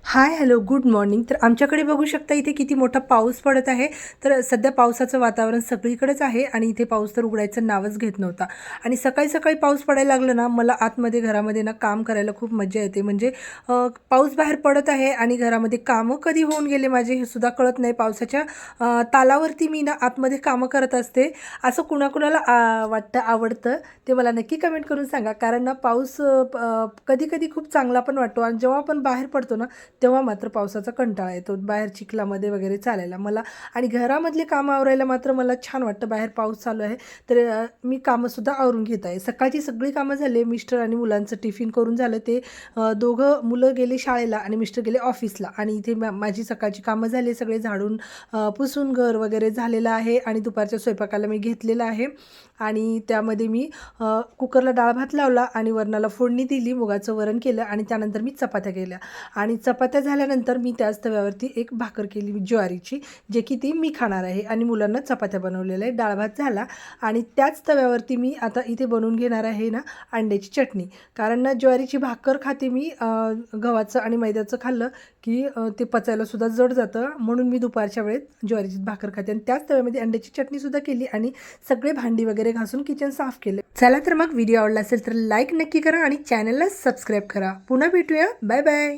हाय, hello, good morning. तर आमच्याकडे बघू शकता इथे किती मोठा पाऊस पडत आहे. तर सध्या पावसाचं वातावरण सगळीकडेच आहे आणि इथे पाऊस तर उघडायचं नावच घेत नव्हता. आणि सकाळी-सकाळी पाऊस पडायला लागलं ना, मला आतमध्ये घरामध्ये ना काम करायला खूप मज्जा येते. म्हणजे पाऊस बाहेर पडत आहे आणि घरामध्ये कामं कधी होऊन गेले माझे हे सुद्धा कळत नाही. पावसाच्या तालावरती मी ना आतमध्ये कामं करत असते. असं कुणाकुणाला वाटतं, आवडतं ते मला नक्की कमेंट करून सांगा. कारण ना पाऊस कधी-कधी खूप चांगला पण वाटतो आणि जेव्हा आपण बाहेर पडतो ना, तेव्हा मात्र पावसाचा कंटाळा येतो बाहेर चिखलामध्ये वगैरे चालायला मला. आणि घरामधले कामं आवरायला मात्र मला छान वाटतं. बाहेर पाऊस चालू आहे तर मी कामंसुद्धा आवरून घेत आहे. सकाळची सगळी कामं झाले, मिस्टर आणि मुलांचं टिफिन करून झालं. ते दोघं मुलं गेले शाळेला आणि मिस्टर गेले ऑफिसला. आणि इथे माझी सकाळची कामं झाली, सगळे झाडून पुसून घर वगैरे झालेलं आहे आणि दुपारच्या स्वयंपाकाला मी घेतलेलं आहे. आणि त्यामध्ये मी कुकरला डाळ भात लावला आणि वरणाला फोडणी दिली, मुगाचं वरण केलं आणि त्यानंतर मी चपात्या केल्या. आणि चपात्या झाल्यानंतर मी त्याच तव्यावरती एक भाकर केली ज्वारीची, जे की ती मी खाणार आहे आणि मुलांना चपात्या बनवलेल्या आहे. डाळ भात झाला आणि त्याच तव्यावरती मी आता इथे बनवून घेणार आहे ना अंड्याची चटणी. कारण ना ज्वारीची भाकर खाते मी, गव्हाचं आणि मैद्याचं खाल्लं की ते पचायलासुद्धा जड जातं. म्हणून मी दुपारच्या वेळेत ज्वारीची भाकर खाते आणि त्याच तव्यामध्ये अंड्याची चटणीसुद्धा केली आणि सगळे भांडी वगैरे घासून किचन साफ केलं. चला तर मग व्हिडिओ आवडला असेल तर लाईक नक्की करा आणि चॅनलला सबस्क्राईब करा. पुन्हा भेटूया. Bye bye.